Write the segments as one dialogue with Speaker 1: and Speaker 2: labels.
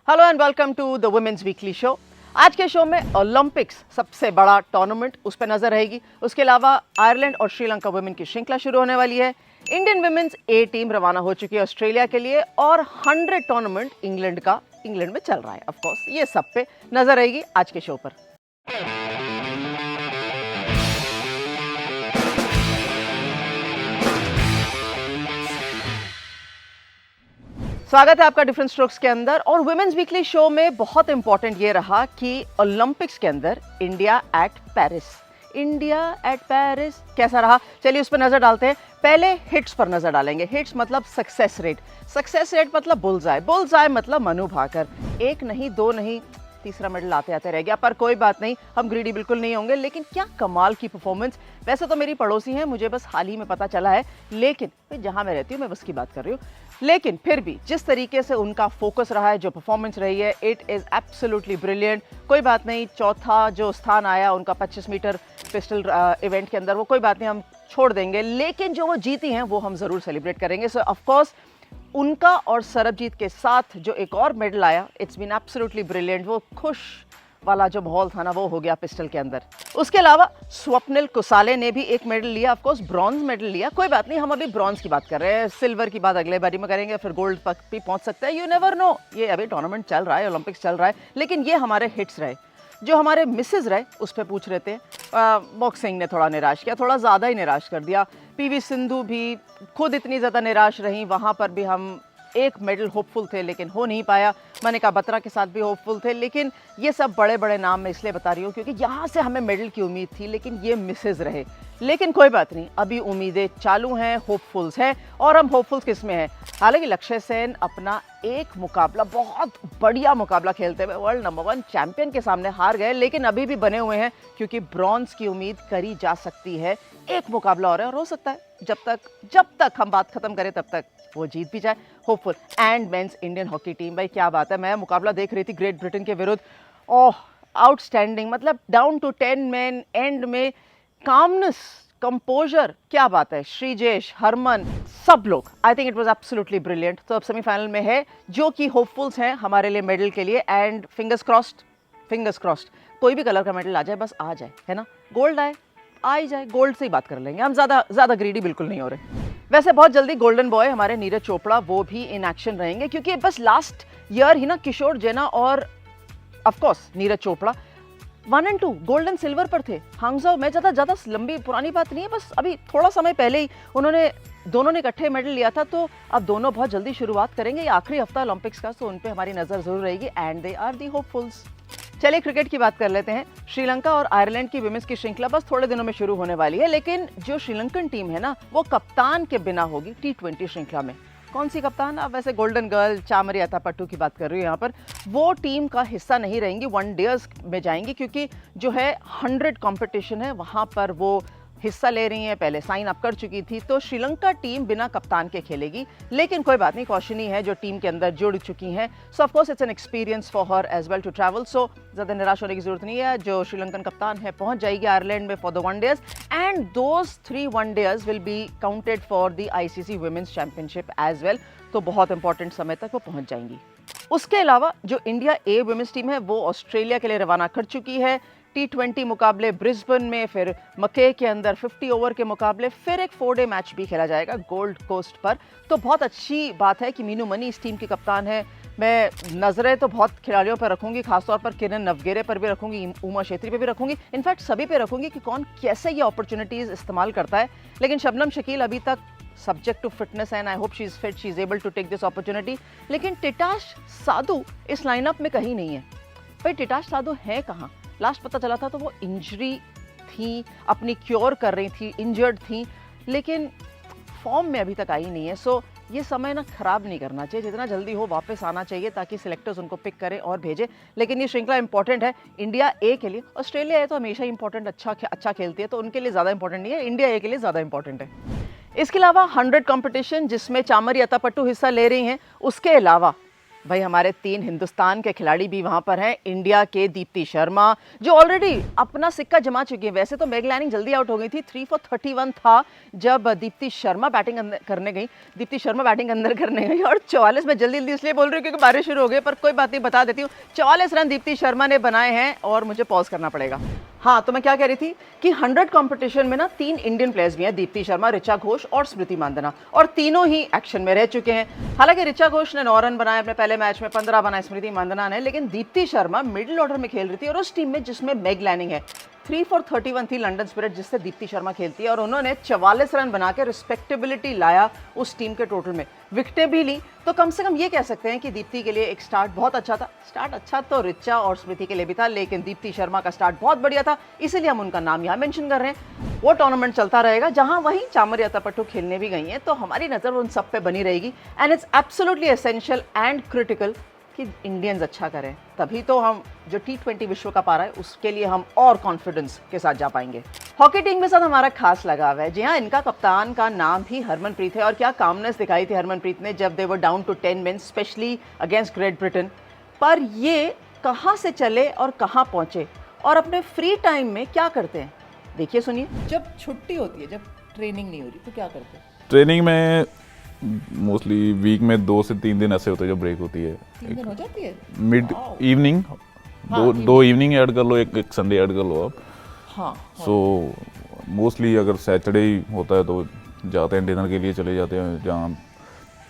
Speaker 1: Hello and welcome to the women's weekly show. आज के show में ओलंपिक्स सबसे बड़ा टूर्नामेंट उस पर नजर रहेगी। उसके अलावा आयरलैंड और श्रीलंका वुमेन की श्रृंखला शुरू होने वाली है। इंडियन वुमेन्स ए टीम रवाना हो चुकी है ऑस्ट्रेलिया के लिए और 100 टूर्नामेंट इंग्लैंड में चल रहा है। ऑफ कोर्स ये सब पे नजर रहेगी आज के शो पर। स्वागत है आपका डिफरेंट स्ट्रोक्स के अंदर। और वुमेन्स वीकली शो में बहुत इंपॉर्टेंट ये रहा कि ओलंपिक्स के अंदर इंडिया एट पेरिस कैसा रहा, चलिए उस पर नजर डालते हैं। पहले हिट्स पर नजर डालेंगे। हिट्स मतलब सक्सेस रेट मतलब बुल्सआई मतलब मनु भाकर। एक नहीं, दो नहीं, तीसरा मेडल आते आते रह गया, पर कोई बात नहीं, हम ग्रीडी बिल्कुल नहीं होंगे। लेकिन क्या कमाल की परफॉर्मेंस। वैसे तो मेरी पड़ोसी हैं, मुझे बस हाल ही में पता चला है, लेकिन जहां मैं रहती हूँ मैं बस की बात कर रही हूँ। लेकिन फिर भी जिस तरीके से उनका फोकस रहा है, जो परफॉर्मेंस रही है, इट इज एब्सोल्युटली ब्रिलियंट। कोई बात नहीं, चौथा जो स्थान आया उनका 25 मीटर पिस्टल इवेंट के अंदर, वो कोई बात नहीं, हम छोड़ देंगे। लेकिन जो वो जीती हैं वो हम जरूर सेलिब्रेट करेंगे। सो ऑफ कोर्स उनका और सरबजीत के साथ जो एक और मेडल आया, इट्स बीन एब्सोल्युटली ब्रिलियंट। वो खुश वाला जो माहौल था ना, वो हो गया पिस्टल के अंदर। उसके अलावा स्वप्निल कुसाले ने भी एक मेडल लिया, ऑफ कोर्स ब्रॉन्ज मेडल लिया। कोई बात नहीं, हम अभी ब्रॉन्ज की बात कर रहे हैं, सिल्वर की बात अगले बारी में करेंगे, फिर गोल्ड तक भी पहुंच सकता है, यू नेवर नो। ये अभी टूर्नामेंट चल रहा है, ओलंपिक्स चल रहा है। लेकिन ये हमारे हिट्स रहे। जो हमारे मिसेज रहे उस पर पूछ रहे थे। बॉक्सिंग ने थोड़ा निराश किया, थोड़ा ज़्यादा ही निराश कर दिया। पीवी सिंधु भी खुद इतनी ज़्यादा निराश रहीं, वहाँ पर भी हम एक मेडल होपफुल थे लेकिन हो नहीं पाया। मनिका बत्रा के साथ भी होपफुल थे। लेकिन ये सब बड़े बड़े नाम मैं इसलिए बता रही हूँ क्योंकि यहाँ से हमें मेडल की उम्मीद थी, लेकिन ये मिसेज रहे। लेकिन कोई बात नहीं, अभी उम्मीदें चालू हैं, होपफुल्स हैं। और हम होपफुल्स किस में हैं? हालांकि लक्ष्य सेन अपना एक मुकाबला, बहुत बढ़िया मुकाबला खेलते हुए वर्ल्ड नंबर 1 चैंपियन के सामने हार गए, लेकिन अभी भी बने हुए हैं क्योंकि ब्रॉन्ज की उम्मीद करी जा सकती है। एक मुकाबला और है और हो सकता है जब तक हम बात खत्म करें तब तक वो जीत भी जाए। Hopeful. And men's Indian hockey team, भाई क्या बात है। मैं मुकाबला देख रही थी ग्रेट ब्रिटेन के विरुद्ध, ओह आउटस्टैंडिंग, मतलब डाउन टू 10 मैन, एंड में कामनेस, कंपोजर, क्या बात है। श्रीजेश, हरमन, सब लोग, I think it was absolutely brilliant. तो अब सेमीफाइनल में है, जो कि होपफुल्स हैं हमारे लिए मेडल के लिए। एंड फिंगर्स क्रॉस्ड कोई भी कलर का मेडल आ जाए, बस आ जाए, है ना। गोल्ड आए, आ ही जाए, गोल्ड से ही बात कर लेंगे हम। ज़्यादा ग्रीडी बिल्कुल नहीं हो रहे। वैसे बहुत जल्दी गोल्डन बॉय हमारे नीरज चोपड़ा, वो भी इन एक्शन रहेंगे क्योंकि बस लास्ट ईयर ही ना किशोर जेना और ऑफ कोर्स नीरज चोपड़ा 1 और 2 गोल्ड एंड सिल्वर पर थे हांगझाओ में। ज़्यादा लंबी पुरानी बात नहीं है, बस अभी थोड़ा समय पहले ही दोनों ने इकट्ठे मेडल लिया था। तो अब दोनों बहुत जल्दी शुरुआत करेंगे। ये आखिरी हफ्ता ओलंपिक्स का, तो उन पर हमारी नज़र जरूर रहेगी। And they are the hopefuls. चलिए क्रिकेट की बात कर लेते हैं। श्रीलंका और आयरलैंड की विमेंस की श्रृंखला बस थोड़े दिनों में शुरू होने वाली है, लेकिन जो श्रीलंकन टीम है ना, वो कप्तान के बिना होगी T20 श्रृंखला में। कौन सी कप्तान? अब वैसे गोल्डन गर्ल चामरी अतापट्टू की बात कर रही हूँ यहाँ पर। वो टीम का हिस्सा नहीं रहेंगी, वनडेज में जाएंगी क्योंकि जो है 100 कॉम्पिटिशन है, वहाँ पर वो हिस्सा ले रही हैं, पहले साइन अप कर चुकी थी। तो श्रीलंका टीम बिना कप्तान के खेलेगी, लेकिन कोई बात नहीं, कौशनी है जो टीम के अंदर जुड़ चुकी हैं। So of course it's an experience for her as well to travel. So ज़्यादा निराश होने की जरूरत नहीं है। जो श्रीलंकन कप्तान है पहुंच जाएगी आयरलैंड में for the one days, and those 3 one days will be counted for the ICC women's championship as well. तो बहुत इंपॉर्टेंट समय तक वो पहुंच जाएंगी। उसके अलावा जो इंडिया ए वुमेन्स टीम है वो ऑस्ट्रेलिया के लिए रवाना कर चुकी है। T20 मुकाबले ब्रिस्बेन में, फिर मके के अंदर 50 ओवर के मुकाबले, फिर एक 4-डे मैच भी खेला जाएगा गोल्ड कोस्ट पर। तो बहुत अच्छी बात है कि मीनू मनी इस टीम की कप्तान है। मैं नज़रें तो बहुत खिलाड़ियों पर रखूंगी, खासतौर पर किरण नवगेरे पर भी रखूंगी, उमा छेत्री पर भी रखूंगी, इनफैक्ट सभी पे रखूंगी कि कौन कैसे ये अपॉर्चुनिटीज़ इस्तेमाल करता है। लेकिन शबनम शकील अभी तक subject to fitness and I hope she is fit, she is able to take this opportunity. लेकिन टिटाश साधु इस लाइनअप में कहीं नहीं है। भाई टिटाश साधु है कहाँ? लास्ट पता चला था तो वो इंजरी थी, अपनी क्योर कर रही थी, इंजर्ड थी, लेकिन फॉर्म में अभी तक आई नहीं है। सो ये समय ना खराब नहीं करना चाहिए, जितना जल्दी हो वापस आना चाहिए ताकि सिलेक्टर्स उनको पिक करें और भेजें। लेकिन ये श्रृंखला इंपॉर्टेंट है इंडिया ए के लिए। ऑस्ट्रेलिया ए तो हमेशा इंपॉर्टेंट, अच्छा खेलती है, तो उनके लिए ज़्यादा इंपॉर्टेंट नहीं है, इंडिया ए के लिए ज़्यादा इंपॉर्टेंट है। इसके अलावा 100 कॉम्पिटिशन जिसमें चामरी अतापट्टू हिस्सा ले रही हैं। उसके अलावा भाई हमारे 3 हिंदुस्तान के खिलाड़ी भी वहां पर हैं। इंडिया के दीप्ति शर्मा जो ऑलरेडी अपना सिक्का जमा चुकी है। वैसे तो मेग लैनिंग जल्दी आउट हो गई थी, 3 for 31 था जब दीप्ति शर्मा बैटिंग करने गई और 44 में जल्दी इसलिए बोल रही हूँ क्योंकि बारिश शुरू हो गई, पर कोई बात नहीं, बता देती हूँ। 44 रन दीप्ति शर्मा ने बनाए हैं और मुझे पॉज करना पड़ेगा। हाँ, तो मैं क्या कह रही थी कि 100 कंपटीशन में ना 3 इंडियन प्लेयर्स भी हैं, दीप्ति शर्मा, ऋचा घोष और स्मृति मांदना, और तीनों ही एक्शन में रह चुके हैं। हालांकि ऋचा घोष ने 9 रन बनाए अपने पहले मैच में, 15 बनाए स्मृति मांदना ने, लेकिन दीप्ति शर्मा मिडिल ऑर्डर में खेल रही थी और उस टीम में जिसमें मेग लैनिंग है। 3 for 31 थी लंदन स्पिरिट जिससे दीप्ति शर्मा खेलती है और उन्होंने 44 रन बना के रिस्पेक्टेबिलिटी लाया उस टीम के टोटल में, विकेटें भी ली। तो कम से कम ये कह सकते हैं कि दीप्ति के लिए एक स्टार्ट बहुत अच्छा था। स्टार्ट अच्छा तो ऋचा और स्मृति के लिए भी था, लेकिन दीप्ति शर्मा का स्टार्ट बहुत बढ़िया था, इसीलिए हम उनका नाम यहाँ मेंशन कर रहे हैं। वो टूर्नामेंट चलता रहेगा जहां वहीं चामर यातापट्टू खेलने भी गई हैं, तो हमारी नजर उन सब पे बनी रहेगी। And it's absolutely essential and critical कि इंडियंस अच्छा करें, तभी तो हम जो T20 विश्व कप आ रहा है उसके लिए हम और कॉन्फिडेंस के साथ जा पाएंगे। हॉकी टीम के साथ हमारा खास लगाव है। जी हाँ, इनका कप्तान का नाम भी हरमनप्रीत है और क्या कामनेस दिखाई थी हरमनप्रीत ने जब they were down to 10 men, specially against Great Britain. पर ये कहाँ से चले और कहाँ पहुँचे और अपने फ्री टाइम में क्या करते हैं, देखिए सुनिए। जब छुट्टी होती है, जब ट्रेनिंग नहीं हो रही, तो क्या करते हैं?
Speaker 2: ट्रेनिंग में मोस्टली वीक में 2 से 3 दिन ऐसे होते हैं जब ब्रेक होती है।
Speaker 1: 3 दिन हो जाती है
Speaker 2: मिड इवनिंग, दो इवनिंग ऐड कर लो, एक संडे ऐड कर लो आप।
Speaker 1: हाँ,
Speaker 2: सो मोस्टली अगर सैटरडे होता है तो जाते हैं डिनर के लिए, चले जाते हैं जहाँ।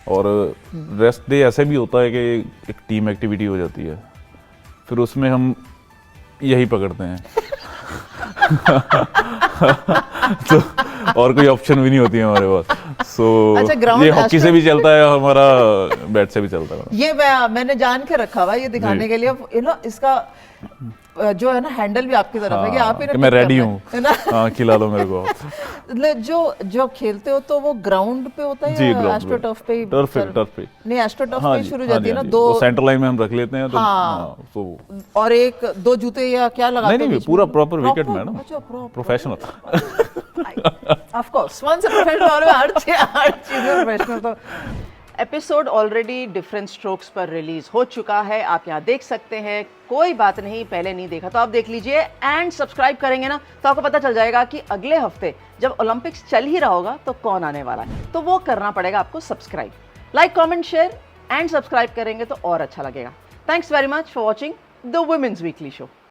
Speaker 2: और रेस्ट डे ऐसे भी होता है कि एक टीम एक्टिविटी हो जाती है, फिर उसमें हम यही पकड़ते हैं। तो और कोई ऑप्शन भी नहीं होती है हमारे पास। सो ये हॉकी से भी चलता है, हमारा बैट से भी चलता है।
Speaker 1: ये मैंने जान के रखा हुआ ये दिखाने के लिए, इसका जो है ना हैंडल भी आपकी तरफ है कि आप ही
Speaker 2: मैं रेडी हूँ, हाँ खिला दो मेरे को।
Speaker 1: जो खेलते हो तो वो ग्राउंड पे होता है या एस्ट्रोटर्फ पे?
Speaker 2: टर्फ पे नहीं,
Speaker 1: एस्ट्रोटर्फ पे शुरू जाती है ना, 2
Speaker 2: सेंटर लाइन में हम रख लेते हैं। तो
Speaker 1: और 1-2 जूते या क्या लगाते हैं?
Speaker 2: नहीं, पूरा proper wicket madam, professional.
Speaker 1: Of course once a professional, हर चीज में प्रोफेशनल। तो एपिसोड ऑलरेडी डिफरेंट स्ट्रोक्स पर रिलीज हो चुका है, आप यहाँ देख सकते हैं। कोई बात नहीं, पहले नहीं देखा तो आप देख लीजिए एंड सब्सक्राइब करेंगे ना तो आपको पता चल जाएगा कि अगले हफ्ते जब ओलंपिक्स चल ही रहा होगा तो कौन आने वाला है। तो वो करना पड़ेगा आपको subscribe, like, comment, share and subscribe करेंगे तो और अच्छा लगेगा। Thanks very much for watching the women's weekly show.